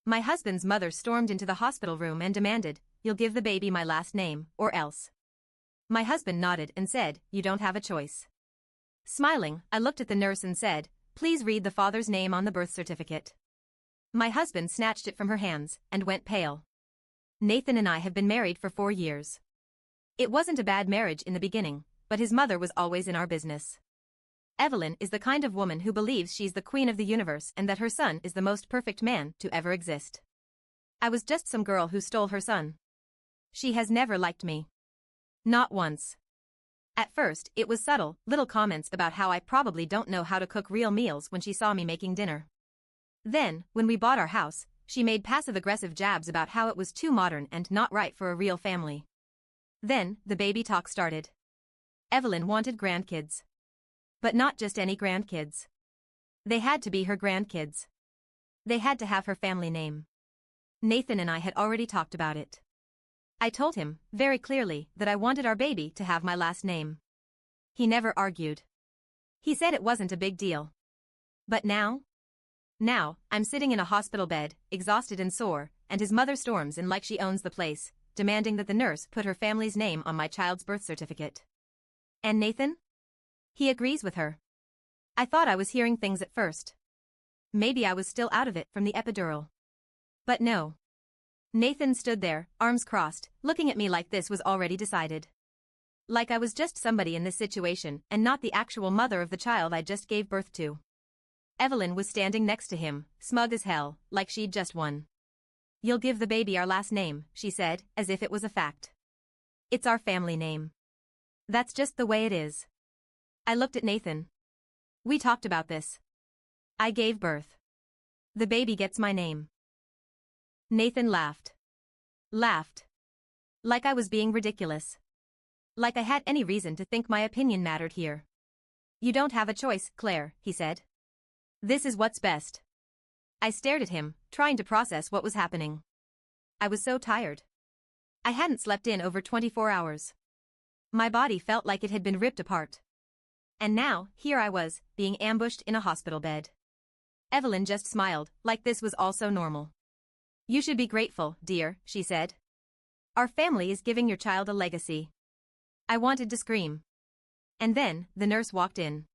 My husband's mother stormed into the hospital room and demanded, "You'll give the baby my last name, or else." My husband nodded and said, "You don't have a choice." Smiling, I looked at the nurse and said, "Please read the father's name on the birth certificate." My husband snatched it from her hands and went pale. Nathan and I have been married for 4 years. It wasn't a bad marriage in the beginning, but his mother was always in our business. Evelyn is the kind of woman who believes she's the queen of the universe and that her son is the most perfect man to ever exist. I was just some girl who stole her son. She has never liked me. Not once. At first, it was subtle, little comments about how I probably don't know how to cook real meals when she saw me making dinner. Then, when we bought our house, she made passive-aggressive jabs about how it was too modern and not right for a real family. Then, the baby talk started. Evelyn wanted grandkids. But not just any grandkids. They had to be her grandkids. They had to have her family name. Nathan and I had already talked about it. I told him, very clearly, that I wanted our baby to have my last name. He never argued. He said it wasn't a big deal. But now? Now, I'm sitting in a hospital bed, exhausted and sore, and his mother storms in like she owns the place, demanding that the nurse put her family's name on my child's birth certificate. And Nathan? He agrees with her. I thought I was hearing things at first. Maybe I was still out of it from the epidural. But no. Nathan stood there, arms crossed, looking at me like this was already decided. Like I was just somebody in this situation and not the actual mother of the child I just gave birth to. Evelyn was standing next to him, smug as hell, like she'd just won. "You'll give the baby our last name," she said, as if it was a fact. "It's our family name. That's just the way it is." I looked at Nathan. "We talked about this. I gave birth. The baby gets my name." Nathan laughed. Laughed. Like I was being ridiculous. Like I had any reason to think my opinion mattered here. "You don't have a choice, Claire," he said. "This is what's best." I stared at him, trying to process what was happening. I was so tired. I hadn't slept in over 24 hours. My body felt like it had been ripped apart. And now, here I was, being ambushed in a hospital bed. Evelyn just smiled, like this was all so normal. "You should be grateful, dear," she said. "Our family is giving your child a legacy." I wanted to scream. And then, the nurse walked in.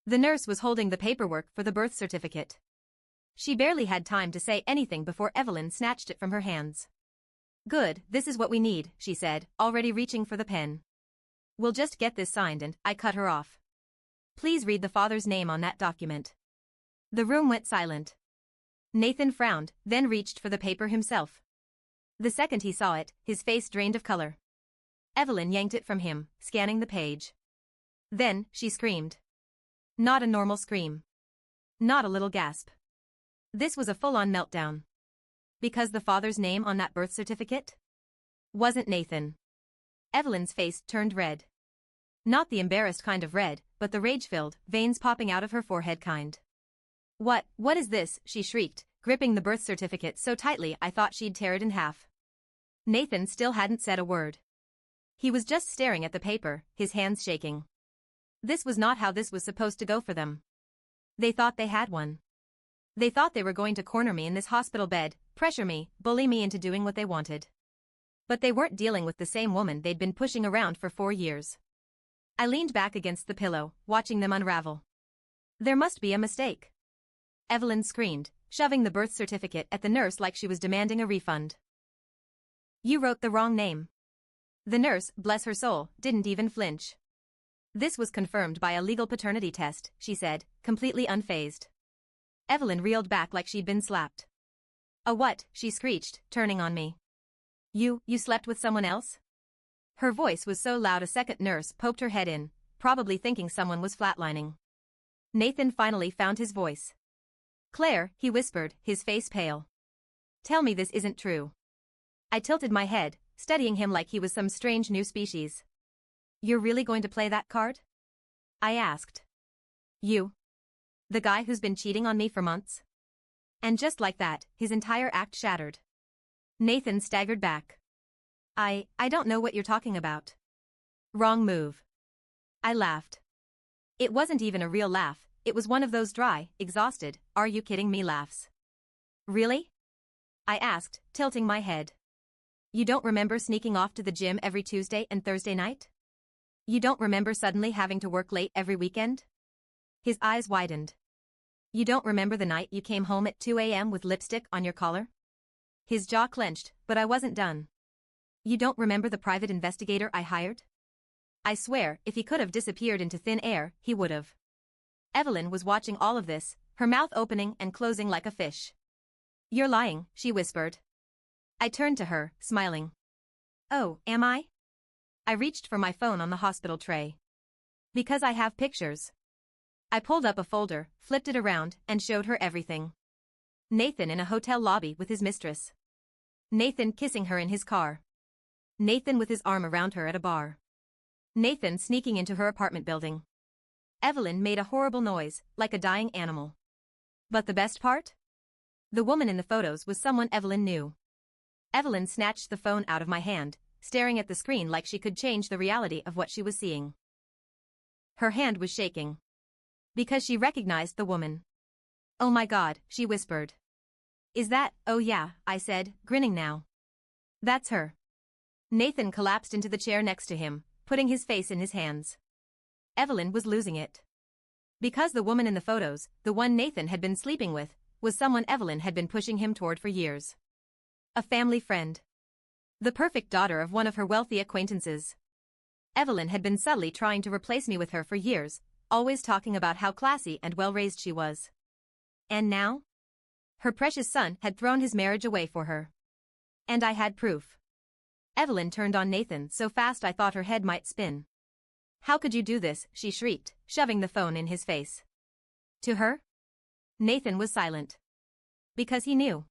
The nurse was holding the paperwork for the birth certificate. She barely had time to say anything before Evelyn snatched it from her hands. "Good, this is what we need," she said, already reaching for the pen. "We'll just get this signed," and I cut her off. "Please read the father's name on that document." The room went silent. Nathan frowned, then reached for the paper himself. The second he saw it, his face drained of color. Evelyn yanked it from him, scanning the page. Then, she screamed. Not a normal scream. Not a little gasp. This was a full-on meltdown. Because the father's name on that birth certificate wasn't Nathan. Evelyn's face turned red. Not the embarrassed kind of red, but the rage-filled, veins popping out of her forehead kind. What is this?" she shrieked, gripping the birth certificate so tightly I thought she'd tear it in half. Nathan still hadn't said a word. He was just staring at the paper, his hands shaking. This was not how this was supposed to go for them. They thought they had one. They thought they were going to corner me in this hospital bed, pressure me, bully me into doing what they wanted. But they weren't dealing with the same woman they'd been pushing around for 4 years. I leaned back against the pillow, watching them unravel. There must be a mistake. Evelyn screamed, shoving the birth certificate at the nurse like she was demanding a refund. "You wrote the wrong name." The nurse, bless her soul, didn't even flinch. "This was confirmed by a legal paternity test," she said, completely unfazed. Evelyn reeled back like she'd been slapped. "A what?" she screeched, turning on me. You slept with someone else?" Her voice was so loud a second nurse poked her head in, probably thinking someone was flatlining. Nathan finally found his voice. "Claire," he whispered, his face pale. "Tell me this isn't true." I tilted my head, studying him like he was some strange new species. "You're really going to play that card?" I asked. "You? The guy who's been cheating on me for months?" And just like that, his entire act shattered. Nathan staggered back. I don't know what you're talking about." "Wrong move." I laughed. It wasn't even a real laugh, it was one of those dry, exhausted, "are you kidding me" laughs. "Really? I asked, tilting my head. You don't remember sneaking off to the gym every Tuesday and Thursday night? You don't remember suddenly having to work late every weekend? His eyes widened. You don't remember the night you came home at 2 a.m. with lipstick on your collar? His jaw clenched, but I wasn't done. You don't remember the private investigator I hired? I swear, if he could have disappeared into thin air, he would have. Evelyn was watching all of this, her mouth opening and closing like a fish. You're lying, she whispered. I turned to her, smiling. Oh, am I? I reached for my phone on the hospital tray. Because I have pictures. I pulled up a folder, flipped it around, and showed her everything. Nathan in a hotel lobby with his mistress. Nathan kissing her in his car. Nathan with his arm around her at a bar. Nathan sneaking into her apartment building. Evelyn made a horrible noise, like a dying animal. But the best part? The woman in the photos was someone Evelyn knew. Evelyn snatched the phone out of my hand, staring at the screen like she could change the reality of what she was seeing. Her hand was shaking. Because she recognized the woman. Oh my God, she whispered. Is that, oh yeah, I said, grinning now. That's her. Nathan collapsed into the chair next to him, putting his face in his hands. Evelyn was losing it. Because the woman in the photos, the one Nathan had been sleeping with, was someone Evelyn had been pushing him toward for years. A family friend. The perfect daughter of one of her wealthy acquaintances. Evelyn had been subtly trying to replace me with her for years, always talking about how classy and well-raised she was. And now? Her precious son had thrown his marriage away for her. And I had proof. Evelyn turned on Nathan so fast I thought her head might spin. How could you do this, she shrieked, shoving the phone in his face. To her? Nathan was silent. Because he knew.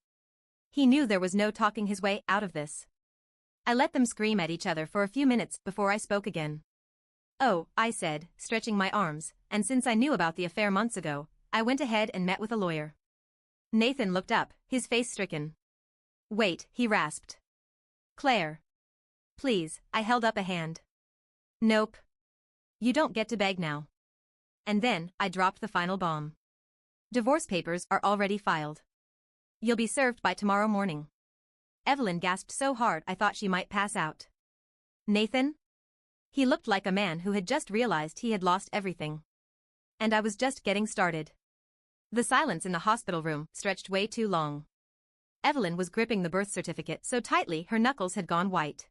He knew there was no talking his way out of this. I let them scream at each other for a few minutes before I spoke again. Oh, I said, stretching my arms, and since I knew about the affair months ago, I went ahead and met with a lawyer. Nathan looked up, his face stricken. Wait, he rasped. Claire. Please, I held up a hand. Nope. You don't get to beg now. And then, I dropped the final bomb. Divorce papers are already filed. You'll be served by tomorrow morning. Evelyn gasped so hard I thought she might pass out. Nathan? He looked like a man who had just realized he had lost everything. And I was just getting started. The silence in the hospital room stretched way too long. Evelyn was gripping the birth certificate so tightly her knuckles had gone white.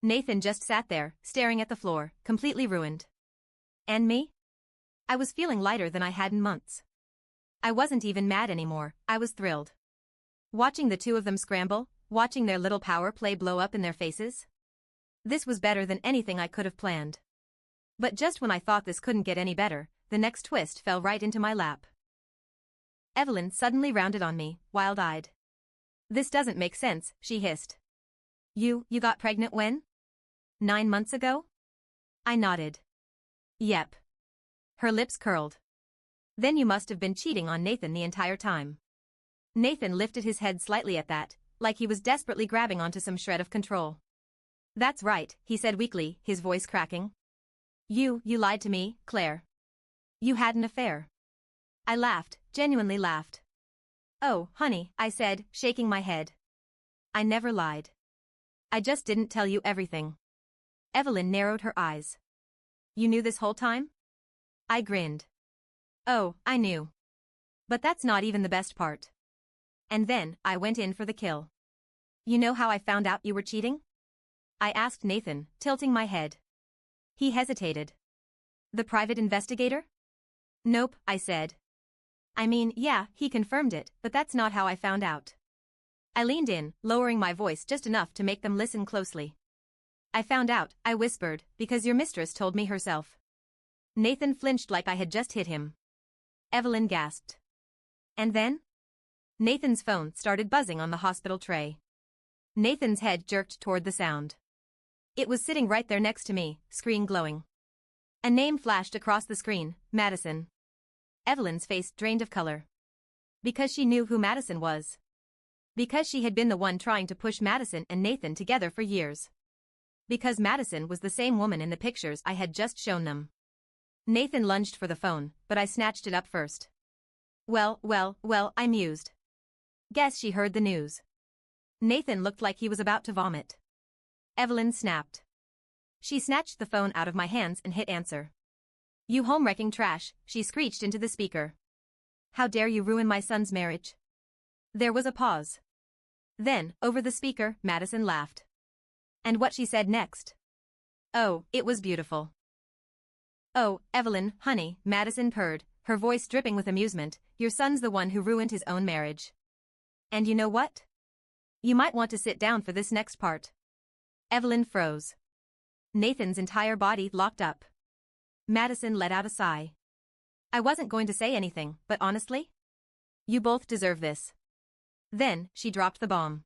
Nathan just sat there, staring at the floor, completely ruined. And me? I was feeling lighter than I had in months. I wasn't even mad anymore, I was thrilled. Watching the two of them scramble, watching their little power play blow up in their faces. This was better than anything I could have planned. But just when I thought this couldn't get any better, the next twist fell right into my lap. Evelyn suddenly rounded on me, wild-eyed. This doesn't make sense, she hissed. You got pregnant when? 9 months ago? I nodded. Yep. Her lips curled. Then you must have been cheating on Nathan the entire time. Nathan lifted his head slightly at that, like he was desperately grabbing onto some shred of control. That's right, he said weakly, his voice cracking. You lied to me, Claire. You had an affair. I laughed, genuinely laughed. Oh, honey, I said, shaking my head. I never lied. I just didn't tell you everything. Evelyn narrowed her eyes. You knew this whole time? I grinned. Oh, I knew. But that's not even the best part. And then, I went in for the kill. You know how I found out you were cheating? I asked Nathan, tilting my head. He hesitated. The private investigator? Nope, I said. I mean, yeah, he confirmed it, but that's not how I found out. I leaned in, lowering my voice just enough to make them listen closely. I found out, I whispered, because your mistress told me herself. Nathan flinched like I had just hit him. Evelyn gasped. And then? Nathan's phone started buzzing on the hospital tray. Nathan's head jerked toward the sound. It was sitting right there next to me, screen glowing. A name flashed across the screen, Madison. Evelyn's face drained of color. Because she knew who Madison was. Because she had been the one trying to push Madison and Nathan together for years. Because Madison was the same woman in the pictures I had just shown them. Nathan lunged for the phone, but I snatched it up first. Well, I mused. Guess she heard the news. Nathan looked like he was about to vomit. Evelyn snapped. She snatched the phone out of my hands and hit answer. "You home-wrecking trash," she screeched into the speaker. "How dare you ruin my son's marriage?" There was a pause. Then, over the speaker, Madison laughed. And what she said next? Oh, it was beautiful. "Oh, Evelyn, honey," Madison purred, her voice dripping with amusement, "your son's the one who ruined his own marriage. And you know what? You might want to sit down for this next part." Evelyn froze. Nathan's entire body locked up. Madison let out a sigh. "I wasn't going to say anything, but honestly? You both deserve this." Then, she dropped the bomb.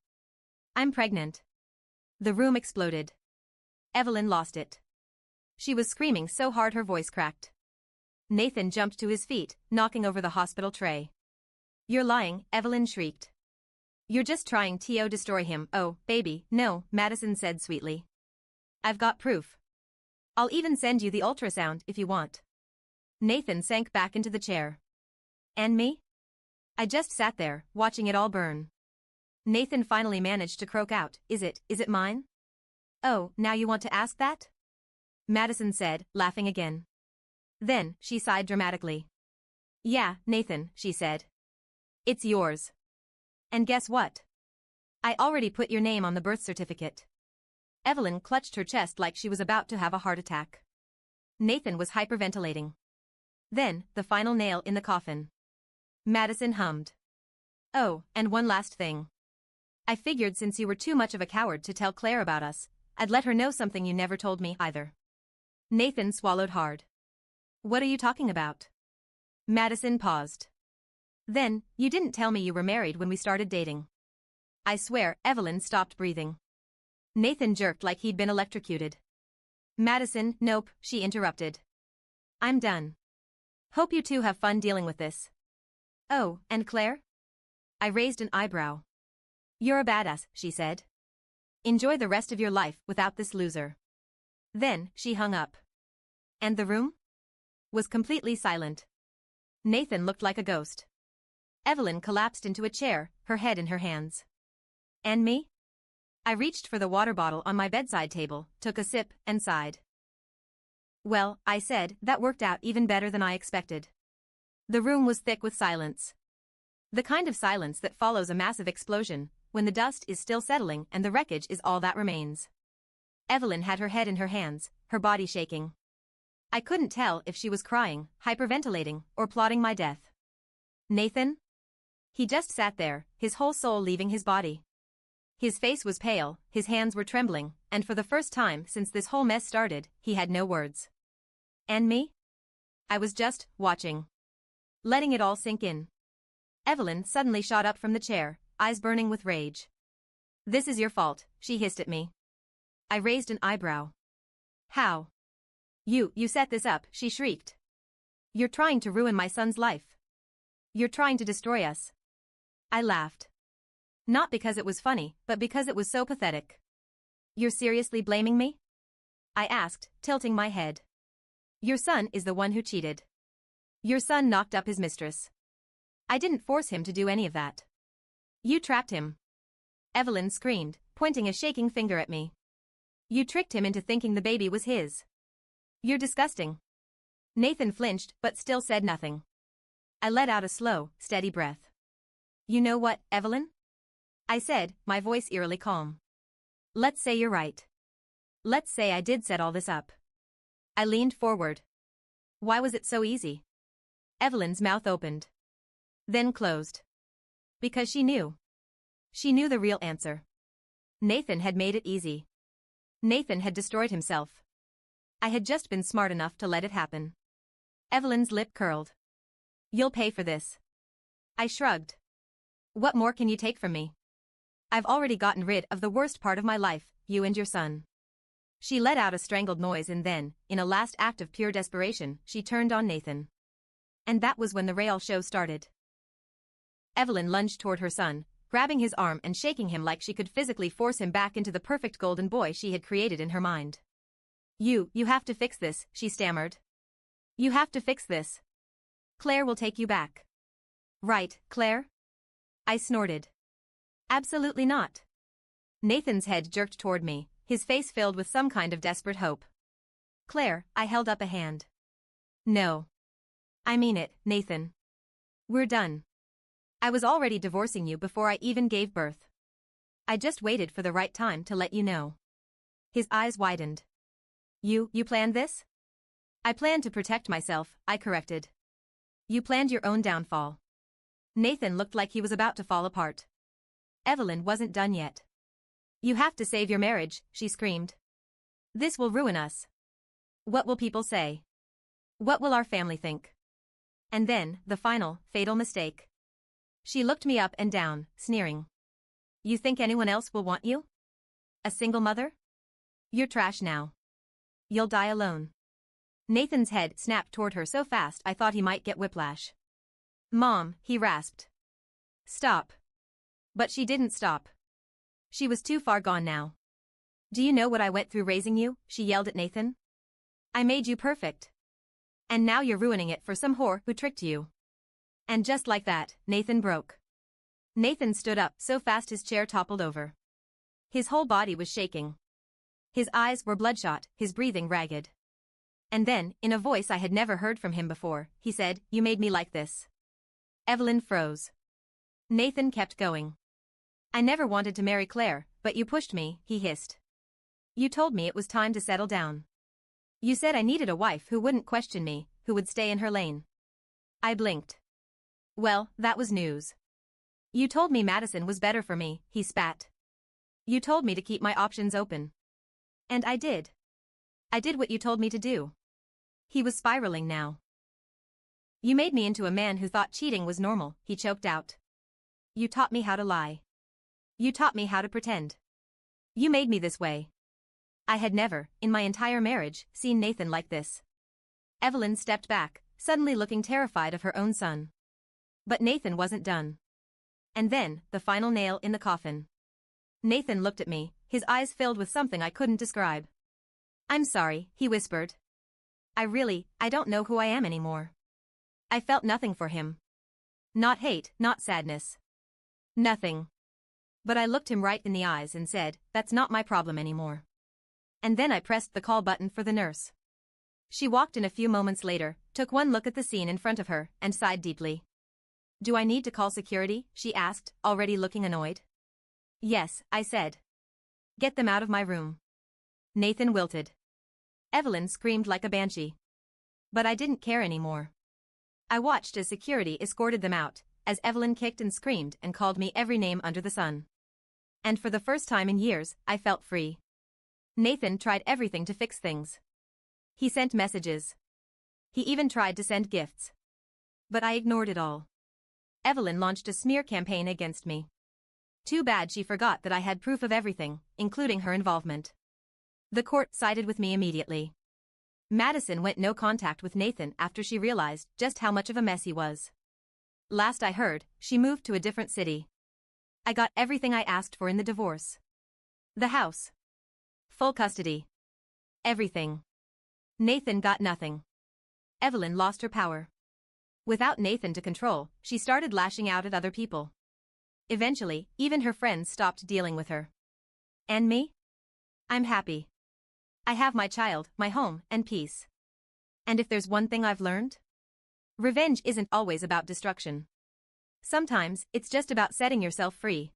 "I'm pregnant." The room exploded. Evelyn lost it. She was screaming so hard her voice cracked. Nathan jumped to his feet, knocking over the hospital tray. "You're lying," Evelyn shrieked. "You're just trying to destroy him." "Oh, baby, no," Madison said sweetly. "I've got proof. I'll even send you the ultrasound if you want." Nathan sank back into the chair. "And me?" I just sat there, watching it all burn. Nathan finally managed to croak out, Is it mine?" "Oh, now you want to ask that?" Madison said, laughing again. Then, she sighed dramatically. "Yeah, Nathan," she said. "It's yours. And guess what? I already put your name on the birth certificate." Evelyn clutched her chest like she was about to have a heart attack. Nathan was hyperventilating. Then, the final nail in the coffin. Madison hummed. "Oh, and one last thing. I figured since you were too much of a coward to tell Claire about us, I'd let her know something you never told me either." Nathan swallowed hard. "What are you talking about?" Madison paused. "Then, you didn't tell me you were married when we started dating." I swear, Evelyn stopped breathing. Nathan jerked like he'd been electrocuted. "Madison, nope," she interrupted. "I'm done. Hope you two have fun dealing with this." "Oh, and Claire?" I raised an eyebrow. "You're a badass," she said. "Enjoy the rest of your life without this loser." Then, she hung up. And the room was completely silent. Nathan looked like a ghost. Evelyn collapsed into a chair, her head in her hands. And me? I reached for the water bottle on my bedside table, took a sip, and sighed. "Well," I said, "that worked out even better than I expected." The room was thick with silence. The kind of silence that follows a massive explosion, when the dust is still settling and the wreckage is all that remains. Evelyn had her head in her hands, her body shaking. I couldn't tell if she was crying, hyperventilating, or plotting my death. Nathan? He just sat there, his whole soul leaving his body. His face was pale, his hands were trembling, and for the first time since this whole mess started, he had no words. And me? I was just watching. Letting it all sink in. Evelyn suddenly shot up from the chair, eyes burning with rage. "This is your fault," she hissed at me. I raised an eyebrow. "How?" You set this up," she shrieked. "You're trying to ruin my son's life. You're trying to destroy us." I laughed. Not because it was funny, but because it was so pathetic. "You're seriously blaming me?" I asked, tilting my head. "Your son is the one who cheated. Your son knocked up his mistress. I didn't force him to do any of that. You trapped him." Evelyn screamed, pointing a shaking finger at me. "You tricked him into thinking the baby was his. You're disgusting." Nathan flinched but still said nothing. I let out a slow, steady breath. "You know what, Evelyn?" I said, my voice eerily calm. "Let's say you're right. Let's say I did set all this up." I leaned forward. "Why was it so easy?" Evelyn's mouth opened. Then closed. Because she knew. She knew the real answer. Nathan had made it easy. Nathan had destroyed himself. I had just been smart enough to let it happen. Evelyn's lip curled. "You'll pay for this." I shrugged. "What more can you take from me? I've already gotten rid of the worst part of my life, you and your son." She let out a strangled noise and then, in a last act of pure desperation, she turned on Nathan. And that was when the real show started. Evelyn lunged toward her son, grabbing his arm and shaking him like she could physically force him back into the perfect golden boy she had created in her mind. You have to fix this," she stammered. "You have to fix this. Claire will take you back." "Right, Claire?" I snorted. "Absolutely not. Nathan's head jerked toward me, his face filled with some kind of desperate hope. Claire, I held up a hand. No. I mean it, Nathan. We're done. I was already divorcing you before I even gave birth. I just waited for the right time to let you know. His eyes widened. You planned this? I planned to protect myself, I corrected. You planned your own downfall. Nathan looked like he was about to fall apart. Evelyn wasn't done yet. You have to save your marriage, she screamed. This will ruin us. What will people say? What will our family think? And then, the final, fatal mistake. She looked me up and down, sneering. You think anyone else will want you? A single mother? You're trash now. You'll die alone. Nathan's head snapped toward her so fast I thought he might get whiplash. Mom, he rasped. Stop. But she didn't stop. She was too far gone now. Do you know what I went through raising you? She yelled at Nathan. I made you perfect. And now you're ruining it for some whore who tricked you. And just like that, Nathan broke. Nathan stood up so fast his chair toppled over. His whole body was shaking. His eyes were bloodshot, his breathing ragged. And then, in a voice I had never heard from him before, he said, You made me like this. Evelyn froze. Nathan kept going. I never wanted to marry Claire, but you pushed me, he hissed. You told me it was time to settle down. You said I needed a wife who wouldn't question me, who would stay in her lane. I blinked. Well, that was news. You told me Madison was better for me, he spat. You told me to keep my options open. And I did. I did what you told me to do. He was spiraling now. You made me into a man who thought cheating was normal, he choked out. You taught me how to lie. You taught me how to pretend. You made me this way. I had never, in my entire marriage, seen Nathan like this. Evelyn stepped back, suddenly looking terrified of her own son. But Nathan wasn't done. And then, the final nail in the coffin. Nathan looked at me, his eyes filled with something I couldn't describe. I'm sorry, he whispered. I don't know who I am anymore. I felt nothing for him. Not hate, not sadness. Nothing. But I looked him right in the eyes and said, That's not my problem anymore. And then I pressed the call button for the nurse. She walked in a few moments later, took one look at the scene in front of her, and sighed deeply. Do I need to call security? She asked, already looking annoyed. Yes, I said. Get them out of my room. Nathan wilted. Evelyn screamed like a banshee. But I didn't care anymore. I watched as security escorted them out, as Evelyn kicked and screamed and called me every name under the sun. And for the first time in years, I felt free. Nathan tried everything to fix things. He sent messages. He even tried to send gifts. But I ignored it all. Evelyn launched a smear campaign against me. Too bad she forgot that I had proof of everything, including her involvement. The court sided with me immediately. Madison went no contact with Nathan after she realized just how much of a mess he was. Last I heard, she moved to a different city. I got everything I asked for in the divorce. The house. Full custody. Everything. Nathan got nothing. Evelyn lost her power. Without Nathan to control, she started lashing out at other people. Eventually, even her friends stopped dealing with her. And me? I'm happy. I have my child, my home, and peace. And if there's one thing I've learned? Revenge isn't always about destruction. Sometimes, it's just about setting yourself free.